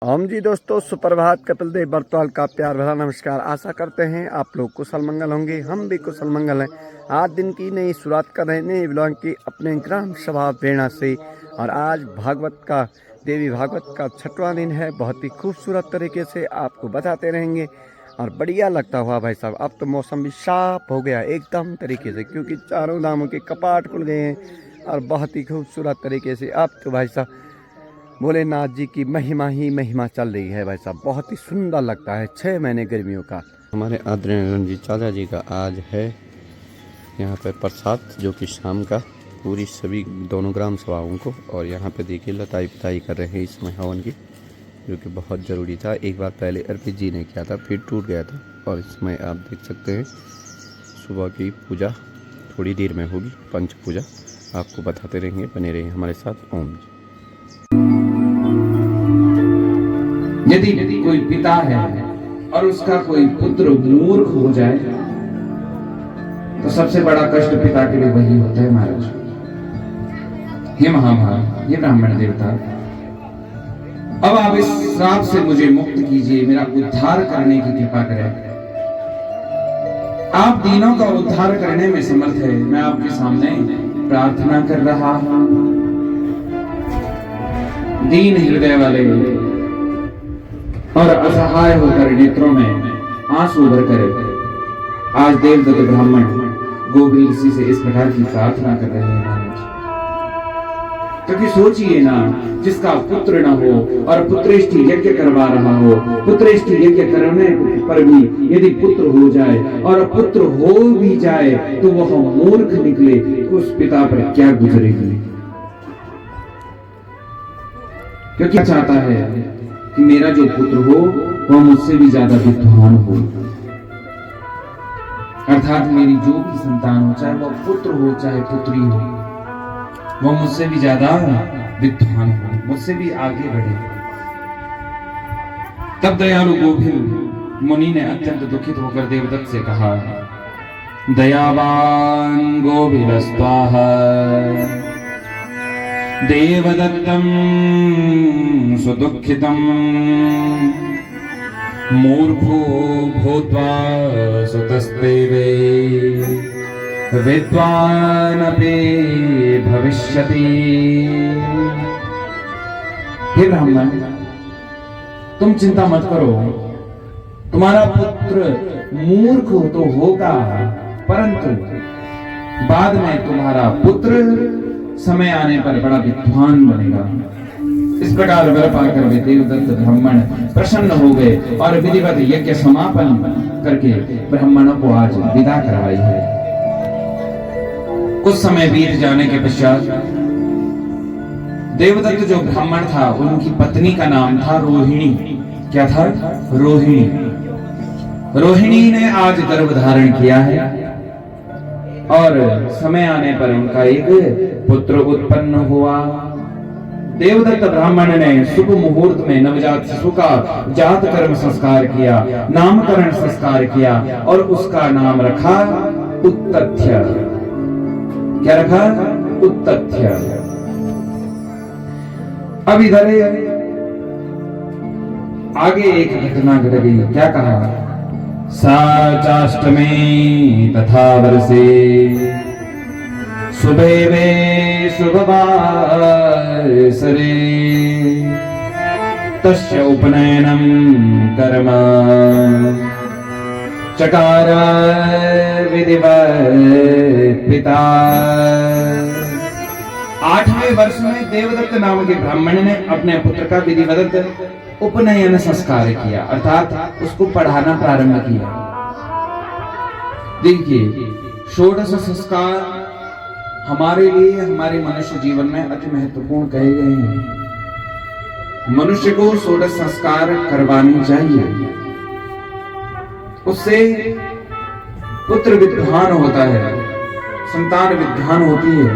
हम जी दोस्तों, सुप्रभात। कपिल देव बर्तवाल का प्यार भरा नमस्कार। आशा करते हैं आप लोग कुशल मंगल होंगे। हम भी कुशल मंगल हैं। आज दिन की नई शुरुआत कर रहे हैं नए ब्लॉग की अपने ग्राम सभा प्रेरणा से। और आज देवी भागवत का 6वां दिन है। बहुत ही खूबसूरत तरीके से आपको बताते रहेंगे और बढ़िया लगता हुआ भाई साहब। अब तो मौसम भी साफ हो गया एकदम तरीके से, क्योंकि चारों धामों के कपाट खुल गए हैं और बहुत ही खूबसूरत तरीके से अब तो भाई साहब भोलेनाथ जी की महिमा ही महिमा चल रही है भाई साहब। बहुत ही सुंदर लगता है 6 महीने गर्मियों का। हमारे आदरणीय रणजीत चाचा जी का आज है यहाँ पे प्रसाद, जो कि शाम का पूरी सभी दोनों ग्राम सभाओं को। और यहाँ पे देखिए लताई पिताई कर रहे हैं इसमें हवन की, जो कि बहुत ज़रूरी था। एक बार पहले अर्पित जी ने किया था, फिर टूट गया था। और इसमें आप देख सकते हैं सुबह की पूजा थोड़ी देर में होगी, पंच पूजा आपको बताते रहेंगे। बने रहिए हमारे साथ। ओम जी। यदि कोई पिता है और उसका कोई पुत्र मूर्ख हो जाए तो सबसे बड़ा कष्ट पिता के लिए वही होता है महाराज। हे महाभाग, हे ब्राह्मण देवता, अब आप इस श्राप से मुझे मुक्त कीजिए, मेरा उद्धार करने की कृपा करें। आप दीनों का उद्धार करने में समर्थ है। मैं आपके सामने प्रार्थना कर रहा हूं। दीन हृदय वाले और असहाय होकर नेत्रों में आंसू भरकर आज देवदत्त ब्राह्मण गोविल ऋषि से इस प्रकार की प्रार्थना कर रहे हैं महाराज। क्योंकि सोचिए ना, जिसका पुत्र न हो और पुत्रेष्टि यज्ञ करवा रहा हो, पुत्रेष्टि यज्ञ करने पर भी यदि पुत्र हो जाए और पुत्र हो भी जाए तो वह मूर्ख निकले, उस पिता पर क्या गुजरेगी। क्योंकि चाहता है कि मेरा जो पुत्र हो वह मुझसे भी ज्यादा विद्वान हो, अर्थात मेरी जो भी संतान हो, चाहे वह पुत्र हो चाहे पुत्री हो, वह मुझसे भी ज्यादा विद्वान हो, मुझसे भी आगे बढ़े। तब दयालु गोविल मुनि ने अत्यंत दुखित होकर देवदत्त से कहा, दयावान गोविलस्त्वाहा देवदत्तं सुदुःखितं मूर्खो भूत्वा सुतस्तेवे विद्वानपि भविष्यति। हे ब्राह्मण, तुम चिंता मत करो। तुम्हारा पुत्र मूर्ख तो होगा, परंतु बाद में तुम्हारा पुत्र समय आने पर बड़ा विद्वान बनेगा। इस प्रकार वर पाकर वे देवदत्त ब्राह्मण प्रसन्न हो गए और विधिवत यज्ञ समापन करके ब्राह्मणों को आज विदा करवाई है। कुछ समय बीत जाने के पश्चात देवदत्त जो ब्राह्मण था, उनकी पत्नी का नाम था रोहिणी। क्या था? रोहिणी। रोहिणी ने आज गर्भ धारण किया है और समय आने पर उनका एक पुत्र उत्पन्न हुआ। देवदत्त ब्राह्मण ने शुभ मुहूर्त में नवजात शिशु का जात कर्म संस्कार किया, नामकरण संस्कार किया और उसका नाम रखा उत्तथ्य। क्या रखा? उत्तथ्य। अब इधर आगे एक घटना घट गई। क्या कहा? सा चाष्टमी तथा वर्षे शुभेवे शुभवासरे तस्य उपनयनं कर्म चकार विधिवत पिता। 8वें वर्ष में देवदत्त नाम के ब्राह्मण ने अपने पुत्र का विधिवत उपनयन संस्कार किया, अर्थात उसको पढ़ाना प्रारंभ किया। देखिए, षोडश संस्कार हमारे लिए हमारे मनुष्य जीवन में अति महत्वपूर्ण कहे गए हैं। मनुष्य को षोडश संस्कार करवानी चाहिए। उससे पुत्र विद्वान होता है, संतान विद्वान होती है,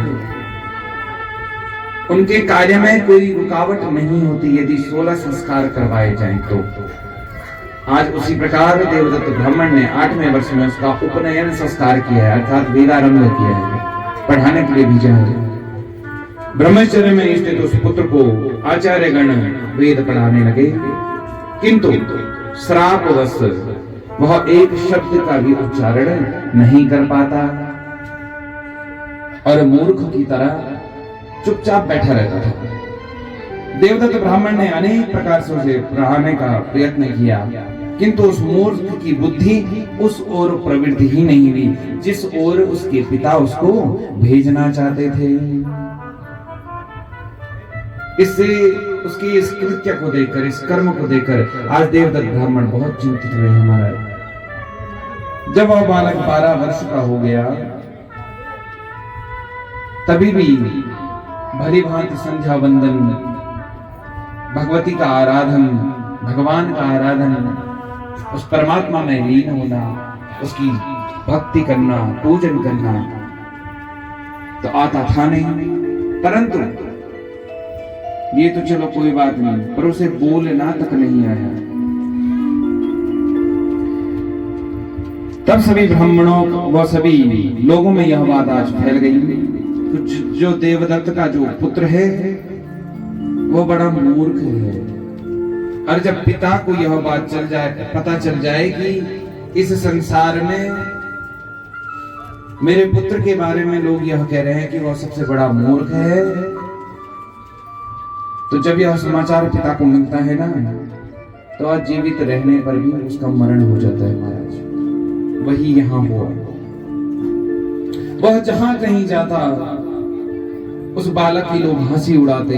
उनके कार्य में कोई रुकावट नहीं होती यदि 16 संस्कार करवाए जाएं तो। आज उसी प्रकार देवदत्त ब्राह्मण ने 8वें वर्ष में उसका उपनयन संस्कार किया है, अर्थात वेदारंभ किया है, पढ़ाने के लिए भेजा है। ब्रह्मचर्य में स्थित उस पुत्र को आचार्यगण वेद पढ़ाने लगे, किंतु श्रापवश वह एक शब्द का भी उच्चारण नहीं कर पाता और मूर्ख की तरह चुपचाप बैठा रहता था। देवदत्त ब्राह्मण ने अनेक प्रकार से उसे पढ़ाने का प्रयत्न किया, किंतु उस मूर्ख की बुद्धि उस ओर प्रवृत्ति ही नहीं हुई जिस ओर उसके पिता उसको भेजना चाहते थे। इससे उसके इस कृत्य को देखकर, इस कर्म को देखकर आज देवदत्त ब्राह्मण बहुत चिंतित हुए हमारा। जब वह बालक 12 वर्ष का हो गया, तभी भी भली भांति संध्या वंदन, भगवती का आराधन, भगवान का आराधन, उस परमात्मा में लीन होना, उसकी भक्ति करना, पूजन करना तो आता था नहीं। परंतु ये तो चलो कोई बात नहीं, पर उसे बोलना तक नहीं आया। तब सभी ब्राह्मणों व सभी लोगों में यह बात आज फैल गई, जो देवदत्त का जो पुत्र है वो बड़ा मूर्ख है। और जब पिता को यह बात पता चल जाए कि इस संसार में मेरे पुत्र के बारे में लोग यह कह रहे हैं कि वह सबसे बड़ा मूर्ख है, तो जब यह समाचार पिता को मिलता है ना, तो आज जीवित रहने पर भी उसका मरण हो जाता है महाराज। वही यहां हुआ। वह जहां कहीं जाता उस बालक की लोग हंसी उड़ाते,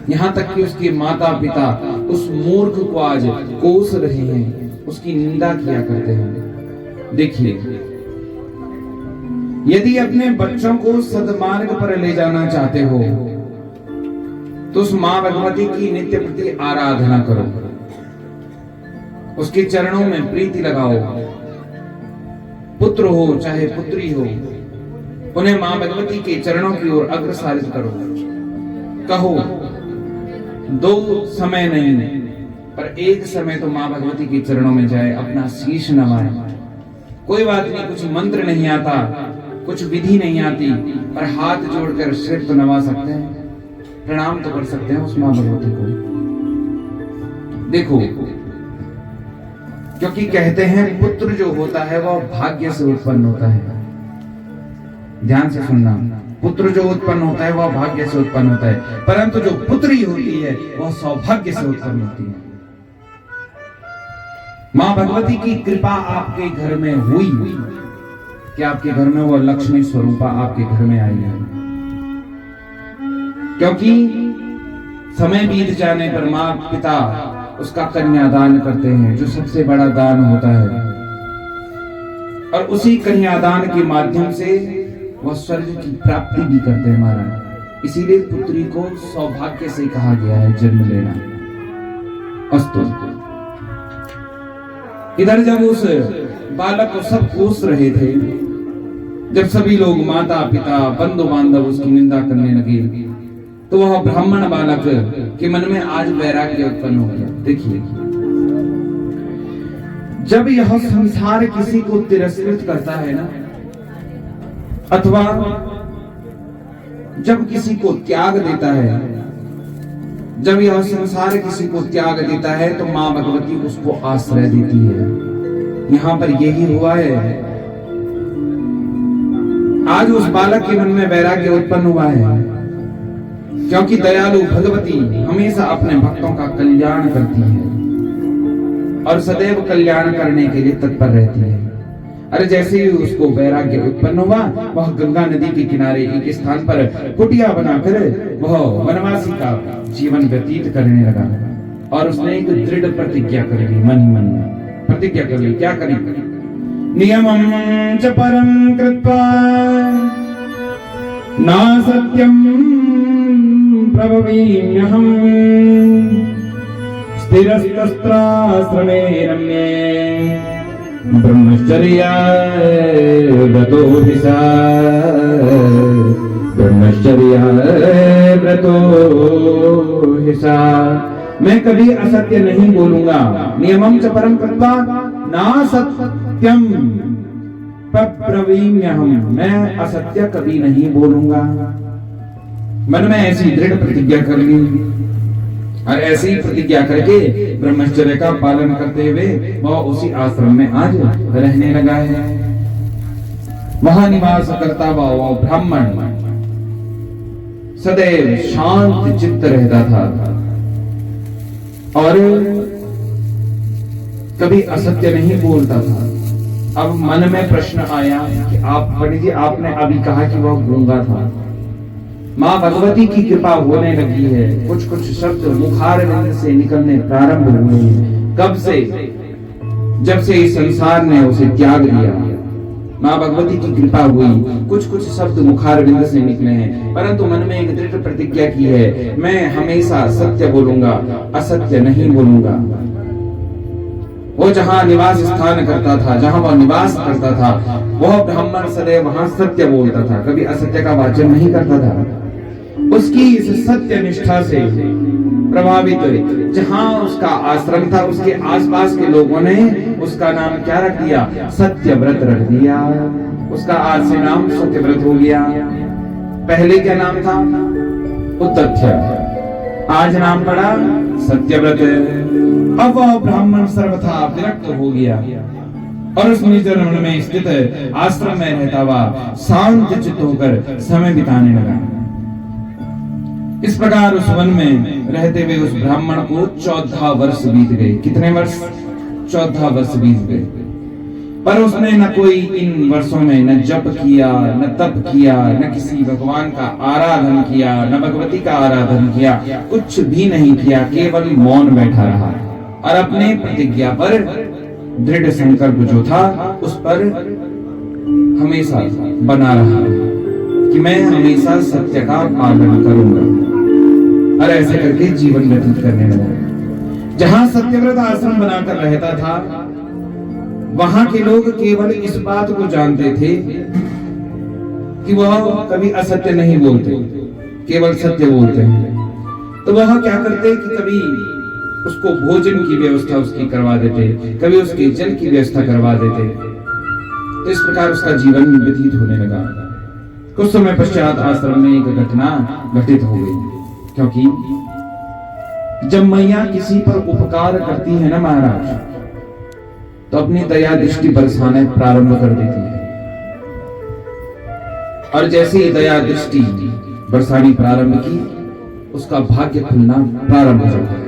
यहां तक कि उसके माता पिता उस मूर्ख को आज कोस रहे हैं, उसकी निंदा किया करते हैं। देखिए, यदि अपने बच्चों को सद्मार्ग पर ले जाना चाहते हो तो उस मां भगवती की नित्य प्रति आराधना करो, उसके चरणों में प्रीति लगाओ। पुत्र हो चाहे पुत्री हो, उन्हें मां भगवती के चरणों की ओर अग्रसारित करो। कहो 2 समय नहीं, पर एक समय तो मां भगवती के चरणों में जाए, अपना शीश नवाए। कोई बात नहीं, कुछ मंत्र नहीं आता, कुछ विधि नहीं आती, पर हाथ जोड़कर सिर तो नवा सकते हैं, प्रणाम तो कर सकते हैं उस मां भगवती को। देखो, क्योंकि कहते हैं पुत्र जो होता है वह भाग्य से उत्पन्न होता है। ध्यान से सुनना, पुत्र जो उत्पन्न होता है वह भाग्य से उत्पन्न होता है, परंतु जो पुत्री होती है वह सौभाग्य से उत्पन्न होती है। मां भगवती की कृपा आपके घर में हुई कि आपके घर में वह लक्ष्मी स्वरूपा आपके घर में आई है। क्योंकि समय बीत जाने पर मां पिता उसका कन्यादान करते हैं, जो सबसे बड़ा दान होता है, और उसी कन्यादान के माध्यम से वह स्वर्ग की प्राप्ति भी करते हैं महाराज। इसीलिए पुत्री को सौभाग्य से कहा गया है जन्म लेना। अस्तु, इधर जब उस बालक को सब कोस रहे थे, जब सभी लोग माता पिता बंधु बांधव उसकी निंदा करने लगे, तो वह ब्राह्मण बालक के मन में आज वैराग्य उत्पन्न हो गया। देखिए, जब यह संसार किसी को तिरस्कृत करता है ना, अथवा जब किसी को त्याग देता है, जब यह संसार किसी को त्याग देता है, तो मां भगवती उसको आश्रय देती है। यहां पर यही हुआ है। आज उस बालक के मन में वैराग्य उत्पन्न हुआ है, क्योंकि दयालु भगवती हमेशा अपने भक्तों का कल्याण करती है और सदैव कल्याण करने के लिए तत्पर रहती है। अरे जैसे ही उसको वैराग्य उत्पन्न हुआ, वह गंगा नदी के किनारे एक स्थान पर कुटिया बनाकर वह वनवासी का जीवन व्यतीत करने लगा। और उसने एक दृढ़ प्रतिज्ञा कर ली, मन ही मन में प्रतिज्ञा कर ली। क्या करी? नियमं च परं कृत्वा न सत्यं प्रभवीम्यहम् स्थिरस्तस्त्राश्रमे रम्ये ब्रह्मचर्या व्रतो हिसा ब्रह्मचर्या व्रतो हिसा। मैं कभी असत्य नहीं बोलूंगा। नियमं च परं कृत्वा न सत्यं प्रब्रवीम्यहम्, मैं असत्य कभी नहीं बोलूंगा। मन में ऐसी दृढ़ प्रतिज्ञा कर ली। और ऐसी ही प्रतिज्ञा करके ब्रह्मचर्य का पालन करते हुए वह उसी आश्रम में आज रहने लगा है। वहां निवास करता वह ब्राह्मण सदैव शांत चित्त रहता था और कभी असत्य नहीं बोलता था। अब मन में प्रश्न आया कि आप पंडित जी, आपने अभी कहा कि वह गूंगा था, माँ भगवती की कृपा होने लगी है, कुछ कुछ शब्द मुखारविंद से निकलने प्रारंभ हुए हैं। कब से? जब से इस संसार ने उसे त्याग दिया, माँ भगवती की कृपा हुई, कुछ कुछ शब्द मुखारविंद से निकले हैं, परंतु मन में एक दृढ़ प्रतिज्ञा की है, मैं हमेशा सत्य बोलूंगा, असत्य नहीं बोलूंगा। वो जहां निवास स्थान करता था, जहां वह निवास करता था, वह ब्राह्मण सदैव वहां सत्य बोलता था, कभी असत्य का वाचन नहीं करता था। उसकी इस सत्य निष्ठा से प्रभावित जहां उसका आश्रम था, उसके आसपास के लोगों ने उसका नाम क्या रख दिया? सत्यव्रत रख दिया। उसका आज से नाम सत्यव्रत हो गया। पहले क्या नाम था? उतथ्य, आज नाम पड़ा सत्यव्रत। अब वह ब्राह्मण सर्वथा विरक्त हो गया और उस निर्जन में स्थित आश्रम में रहता हुआ शांत चित्त होकर समय बिताने लगा। इस प्रकार उस वन में रहते हुए उस ब्राह्मण को 14 वर्ष बीत गए। कितने वर्ष? 14 वर्ष बीत गए। पर उसने न कोई इन वर्षों में न जप किया, न तप किया, न किसी भगवान का आराधन किया, न भगवती का आराधन किया, कुछ भी नहीं किया, केवल मौन बैठा रहा और अपने प्रतिज्ञा पर दृढ़ संकल्प जो था उस पर हमेशा बना रहा कि मैं हमेशा सत्य का पालन करूंगा और ऐसे करके जीवन व्यतीत करने लगा। जहां सत्यव्रत आश्रम बनाकर रहता था, वहां के लोग केवल इस बात को जानते थे कि वह कभी असत्य नहीं बोलते, केवल सत्य बोलते हैं। तो वह क्या करते कि कभी उसको भोजन की व्यवस्था उसकी करवा देते, कभी उसके जल की व्यवस्था करवा देते। तो इस प्रकार उसका जीवन व्यतीत होने लगा। कुछ समय पश्चात आश्रम में एक घटना घटित हो गई, क्योंकि जब मैया किसी पर उपकार करती है ना महाराज, तो अपनी दया दृष्टि बरसाने प्रारंभ कर देती है और जैसे ही दया दृष्टि बरसानी प्रारंभ की, उसका भाग्य खुलना प्रारंभ हो जाता है।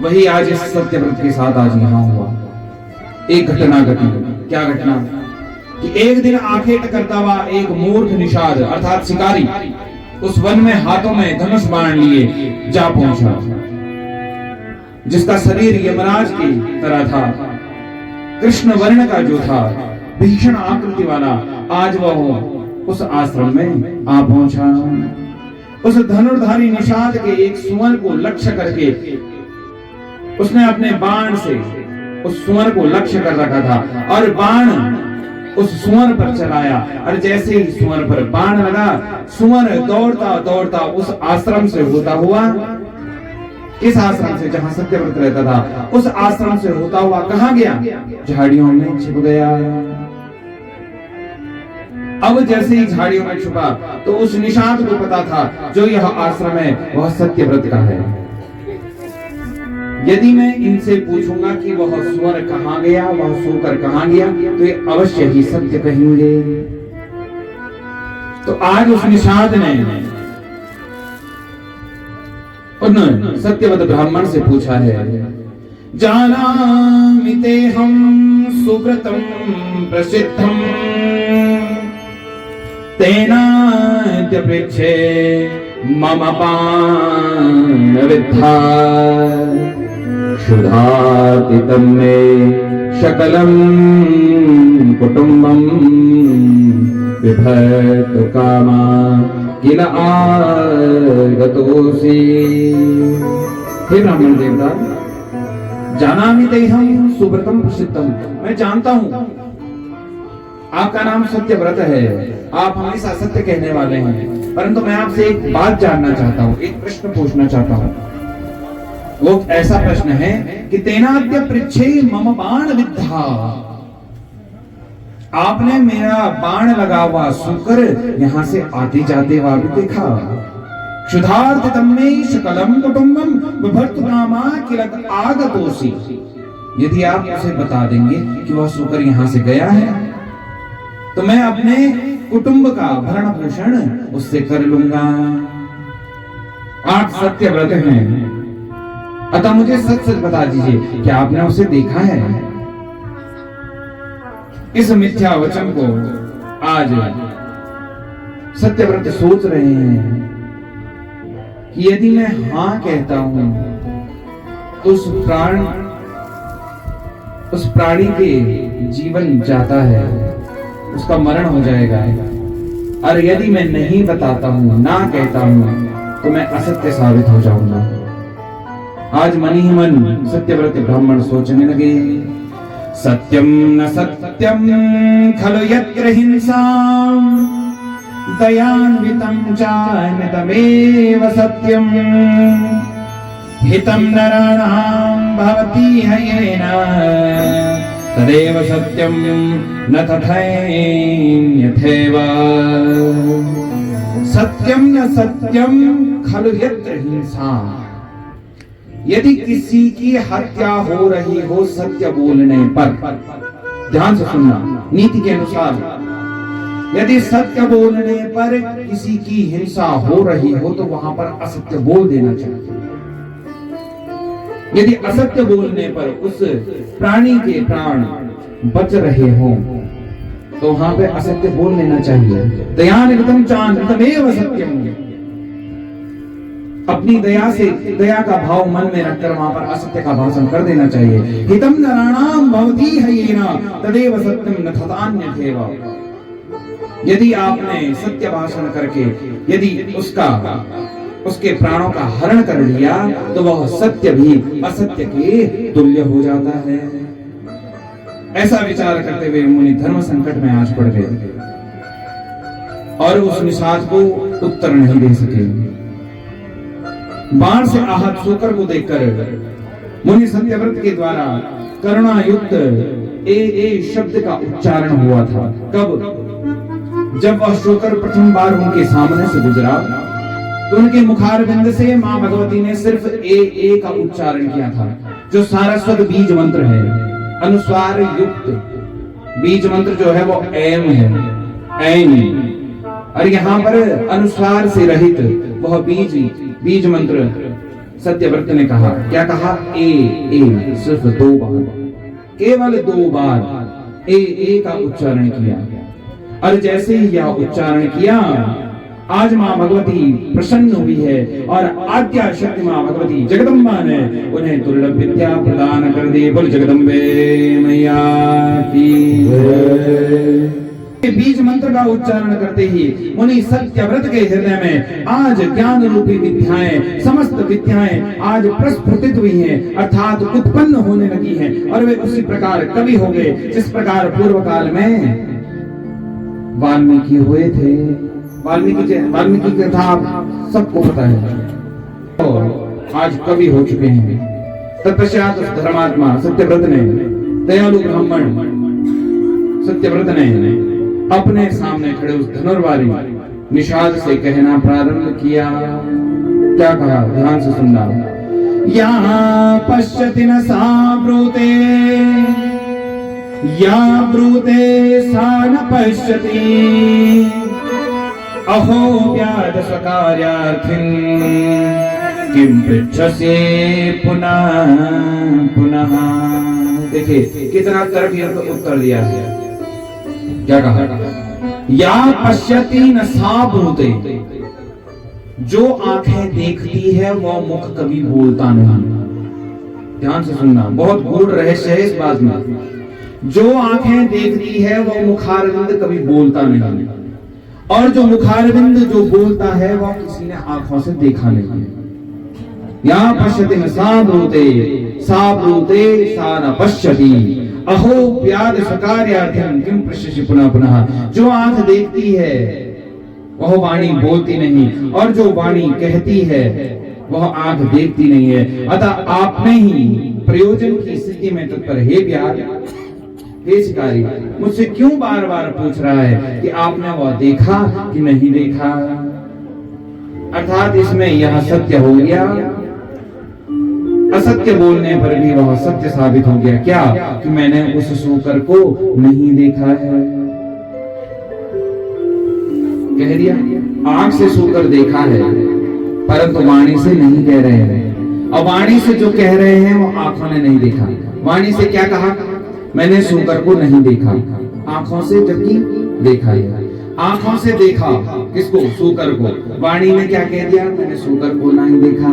वही आज इस सत्यव्रत के साथ आज यहां हुआ। एक घटना घटी। क्या घटना? कि एक दिन आंखें टकरता हुआ एक मूर्ख निषाद अर्थात शिकारी उस वन में हाथों में धनुष बाण लिए जा पहुंचा, जिसका शरीर यमराज की तरह था, कृष्ण वर्ण का जो था, भीषण आकृति वाला, आज वह उस आश्रम में आ पहुंचा। उस धनुर्धारी निषाद के एक सुअर को लक्ष्य करके उसने अपने बाण से उस सुअर को लक्ष्य कर रखा था और बाण उस सुअर पर चलाया और जैसे ही सुअर पर बाण लगा, सुअर दौड़ता दौड़ता उस आश्रम से होता हुआ, किस आश्रम से? जहां सत्यव्रत रहता था, उस आश्रम से होता हुआ कहां गया? झाड़ियों में छिप गया। अब जैसे ही झाड़ियों में छुपा तो उस निषाद को पता था जो यह आश्रम है वह सत्यव्रत का है। यदि मैं इनसे पूछूंगा कि वह सुअर कहां गया, वह सोकर कहां गया, तो ये अवश्य ही सत्य कहेंगे। तो आज उस निषाद ने उन सत्यवत ब्राह्मण से पूछा है, जानामि तेहं सुव्रतं प्रसिद्धं तेनाद्य पृच्छे मम पान विद्धा क्षुधातितं मे शकलं कुटुम्बं बिभर्त कामा किल आगतोऽसि। हे ब्राह्मण देवता, जानामि तेहं सुव्रतं प्रसिद्धं, मैं जानता हूं आपका नाम सत्यव्रत है, आप हमेशा सत्य कहने वाले हैं, परंतु मैं आपसे एक बात जानना चाहता हूं, एक प्रश्न पूछना चाहता हूं। वो ऐसा प्रश्न है कि तेनाद्य पृच्छे मम बाण विद्धा, आपने मेरा बाण लगा हुआ सुकर यहां से आते जाते हुआ भी देखा, क्षुधार्थितं मे सकलं कुटुंबम बिभर्तु कामा किलक आगतोसि। यदि आप उसे बता देंगे कि वह शूकर यहाँ से गया है तो मैं अपने कुटुंब का भरण पोषण उससे कर लूंगा। 8 सत्य व्रत हैं, अतः मुझे सच सच बता दीजिए कि आपने उसे देखा है। इस मिथ्या वचन को आज सत्यव्रत सोच रहे हैं कि यदि मैं हां कहता हूं तो उस प्राणी के जीवन जाता है, उसका मरण हो जाएगा। और यदि मैं नहीं बताता हूं, ना कहता हूं, तो मैं असत्य साबित हो जाऊंगा। आज मन ही मन सत्यव्रत ब्राह्मण सोचने लगे, सत्यम न सत्यम खलु यत्र हिंसाम दयान्वितं चान्वितमेव सत्यम हितं नराणां भवति हयेन तदेव सत्यम न तथैन्यथैव। सत्यम न सत्यम खलु यत्र हिंसा। यदि किसी की हत्या हो रही हो सत्य बोलने पर, ध्यान से सुनना, नीति के अनुसार यदि सत्य बोलने पर किसी की हिंसा हो रही हो तो वहां पर असत्य बोल देना चाहिए। यदि असत्य बोलने पर उस प्राणी के प्राण बच रहे हो तो वहां पे असत्य बोल लेना चाहिए। दयान्वितं चान्वितमेव सत्यम। अपनी दया से, दया का भाव मन में रखकर वहां पर असत्य का भाषण कर देना चाहिए। हितं नराणां भवति हयेन तदेव सत्यम न तथान्यथैव। यदि आपने सत्य भाषण करके यदि उसके प्राणों का हरण कर लिया तो वह सत्य भी असत्य के तुल्य हो जाता है। ऐसा विचार करते हुए मुनि धर्म संकट में आज पड़ गए और उस निषाद को उत्तर नहीं दे सके। बाण से आहत शूकर को देखकर मुनि सत्यव्रत के द्वारा करुणायुक्त ए शब्द का उच्चारण हुआ था। कब? जब वह शूकर प्रथम बार उनके सामने से गुजरा तो उनके मुखारविंद से मां भगवती ने सिर्फ ए का उच्चारण किया था, जो सारस्वत बीज मंत्र है। अनुस्वार युक्त बीज मंत्र जो है वो एम है, ऐन। और यहाँ पर अनुस्वार से रहित वह बीज मंत्र सत्यव्रत ने कहा। क्या कहा? ए सिर्फ 2 बार, केवल 2 बार ए का उच्चारण किया। और जैसे ही यह उच्चारण किया, आज मां भगवती प्रसन्न हुई है और आद्या शक्ति मां भगवती जगदम्बा ने उन्हें दुर्लभ विद्या प्रदान कर दी। बोल जगदम्बे मैया की जय। बीज मंत्र का उच्चारण करते ही मुनि सत्यव्रत के हृदय में आज ज्ञान रूपी विद्याएं, समस्त विद्याएं आज प्रस्फुटित हुई हैं, अर्थात उत्पन्न होने लगी हैं। और वे उसी प्रकार कवि हो गए जिस प्रकार पूर्व काल में वाल्मीकि हुए थे। वाल्मीकि की कथा आप सबको पता है और आज कवि हो चुके हैं। तत्पश्चात उस धर्मात्मा सत्यव्रत ने, दयालु ब्राह्मण सत्यव्रत ने अपने सामने खड़े उस धनुर्वारी निषाद से कहना प्रारंभ किया। क्या कहा? ध्यान से सुनना। यहाँ पश्यति न सा ब्रूते, या ब्रूते सा न पश्यति, अहो व्याध स्वकार्यार्थिं किं पृच्छसे पुनः पुनः। देखिए कितना तर्क उत्तर दिया है। क्या कहा? या पश्यति न सा ब्रूते। जो आंखें देखती है वह मुख कभी बोलता नहीं। ध्यान से सुनना, बहुत गूढ़ रहस्य है इस बात में। जो आंखें देखती है वह मुखारविंद कभी बोलता नहीं, और जो मुखारविंद जो बोलता है वह किसी ने आंखों से देखा नहीं है। या पश्यति न सा ब्रूते, सा ब्रूते सा न पश्यति, अहो व्याध स्वकार्यार्थं किं पृच्छसि पुनः पुनः। जो आंख देखती है वह वाणी बोलती नहीं, और जो वाणी कहती है वह आंख देखती नहीं है। अतः आपने ही प्रयोजन की स्थिति में तत्पर हे व्याध, हे शिकारी, मुझसे क्यों बार बार पूछ रहा है कि आपने वह देखा कि नहीं देखा? अर्थात इसमें यह सत्य हो गया, असत्य बोलने पर भी वह सत्य साबित हो गया। क्या कि मैंने उस सूकर को नहीं देखा है, कह दिया। आंख से सूकर देखा है परंतु वाणी से नहीं कह रहे हैं, और वाणी से जो कह रहे हैं वो आंखों ने नहीं देखा। वाणी से क्या कहा? मैंने सूकर को नहीं देखा, आंखों से जबकि देखा है। आंखों से देखा किसको? सूकर को। वाणी में क्या कह दिया? मैंने सूकर को नहीं देखा।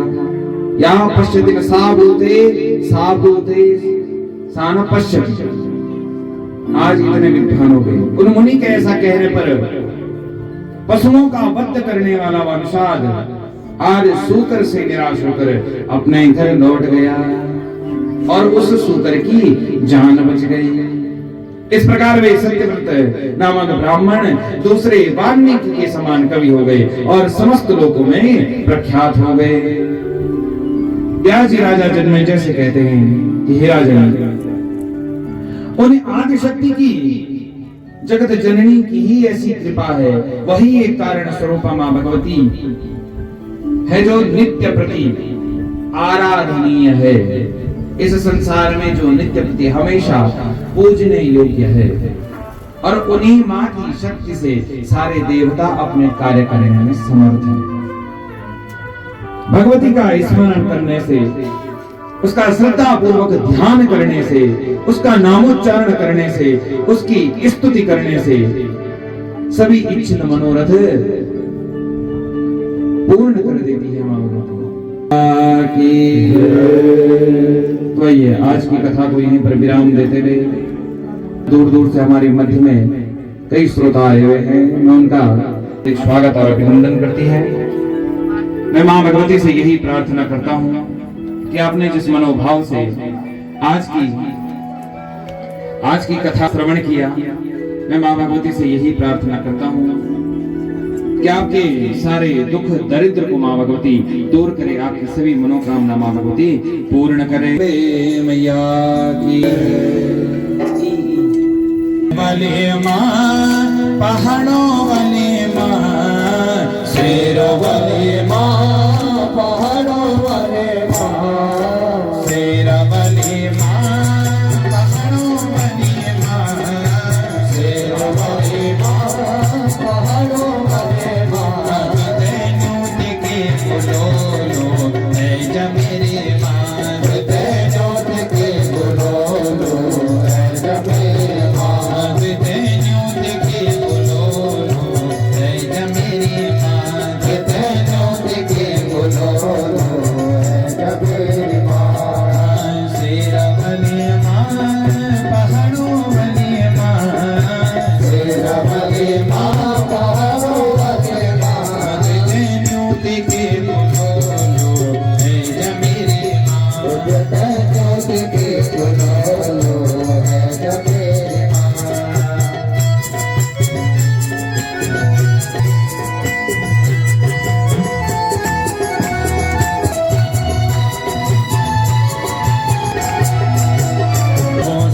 या पश्यति में सा बोलते सा न पश्यति। आज इतने विद्वान हो गए, उन मुनि के ऐसा कहने पर पशुओं का वध करने वाला वंशाद आज सूकर से निराश होकर अपने घर लौट गया और उस सूकर की जान बच गई। इस प्रकार वे सत्यव्रत नामक ब्राह्मण दूसरे वाल्मीकि के समान कवि हो गए और समस्त लोकों में प्रख्यात हो गए। व्यास जी राजा जन्मेजय से कहते हैं कि हे राजन, उन्हें आदि शक्ति की, जगत जननी की ही ऐसी कृपा है, वही एक कारण स्वरूपा मां भगवती है जो नित्य प्रति आराधनीय है। इस संसार में जो नित्य प्रति हमेशा पूजने योग्य है, और उन्हीं मां की शक्ति से सारे देवता अपने कार्य करने में समर्थ हैं। भगवती का स्मरण करने से, उसका श्रद्धा पूर्वक ध्यान करने से, उसका नामोच्चारण करने से, उसकी स्तुति करने से सभी इच्छित मनोरथ पूर्ण कर देती है मां भगवती। तो ये आज की कथा को यहीं पर विराम देते हुए, दूर दूर से हमारे मध्य में कई श्रोता आए हुए हैं, मैं उनका एक स्वागत और अभिनंदन करती है। मैं मां भगवती से यही प्रार्थना करता हूं कि आपने जिस मनोभाव से आज की कथा श्रवण किया, मैं मां भगवती से यही प्रार्थना करता हूं कि आपके सारे दुख दरिद्र को मां भगवती दूर करे, आपकी सभी मनोकामना मां भगवती पूर्ण करे। मैया की वाले मां, पहाड़ों वाले मां, शेरों वाले मां, पहाड़ों वाले मां, शेरा वाले मां, पहाड़ों वाले मां, शेरों वाले मां, पहाड़ों वाले मां, तेनू टिके बोलो लो ऐ जमेरे मां, तेनू टिके बोलो लो ऐ जमेरे मां, तेनू टिके बोलो लो ऐ जमेरे मां, तेनू टिके बोलो लो ऐ जमेरे मां, शेरा वाले मां, पहाड़ों वाले मां, शेरा वाले मां, पहाड़ों वाले मां, तेनू टिके बोलो लो ऐ जमेरे मां, तेनू टिके बोलो लो ऐ जमेरे मां।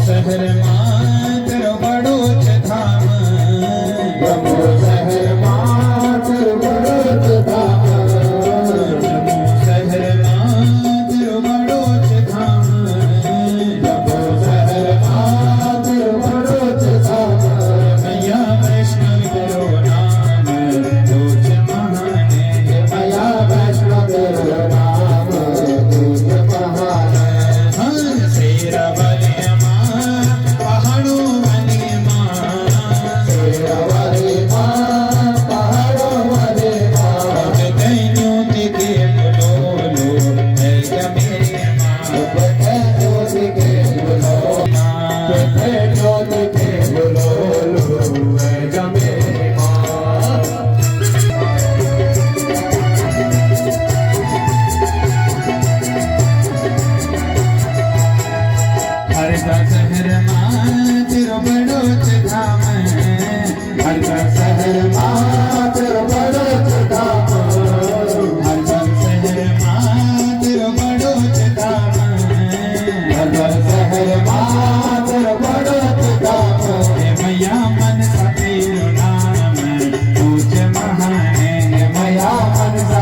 शहर मां तेरो बड़ो धाम, जम्मू शहर मां तेरो बड़ो धाम, जम्मू शहर मां तेरो बड़ो धाम, जम्मू शहर मां तेरो बड़ो धाम, मैया वैष्णव तेरो नाम दूज महाने, मैया वैष्णव तेरो नाम दूज महाने। शेरा वाले पहाड़ों वाले मां, शेरा वाले मां, पहाड़ों वाले मां, तेनू टिके बोलो लो ऐ जमेरे मां, तेनू टिके बोलो मां, तेनू टिके बोलो लो ऐ जमेरे मां। हर का शहर मां तेरो बड़ो धाम, हर का शहर मां तेरो बड़ो धाम, हर का शहर मां तेरो बड़ो धाम, हर का शहर मां तेरो बड़ो धाम, मैया मन सा तेरो नाम पूज महाने, मैया मन सा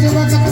सेवा करते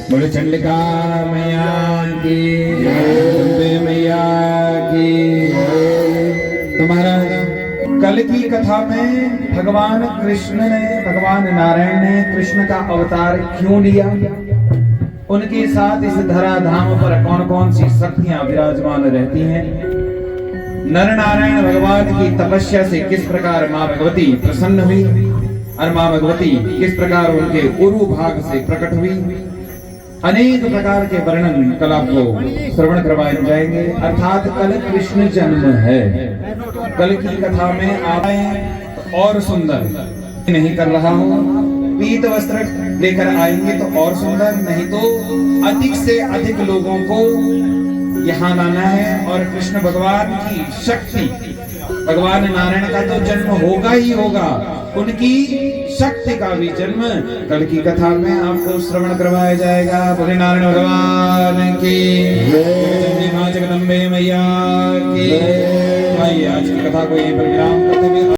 बोल दुर्गा मैया की बोले चंडिका मैया की अम्बे मैया की। तो महाराज कल की कथा में भगवान कृष्ण ने, भगवान नारायण ने कृष्ण का अवतार क्यों लिया, उनके साथ इस धराधाम पर कौन कौन सी शक्तियां विराजमान रहती हैं, नर नारायण भगवान की तपस्या से किस प्रकार माँ भगवती प्रसन्न हुई और माँ भगवती किस प्रकार उनके उरु भाग से प्रकट हुई, अनेक प्रकार के वर्णन कल आपको श्रवण करवाए जाएंगे। अर्थात कल कृष्ण जन्म है। कल की कथा में आप और सुंदर नहीं कर रहा हूँ, पीत वस्त्र लेकर आएंगे तो और सुंदर, नहीं तो अधिक से अधिक लोगों को यहाँ लाना है। और कृष्ण भगवान की शक्ति, भगवान नारायण का तो जन्म होगा ही होगा, उनकी शक्ति का भी जन्म कल की कथा में आपको श्रवण करवाया जाएगा। बोले नारायण भगवान की, मां जगदम्बे मैया की। आज की कथा को यहीं पर विराम करते हुए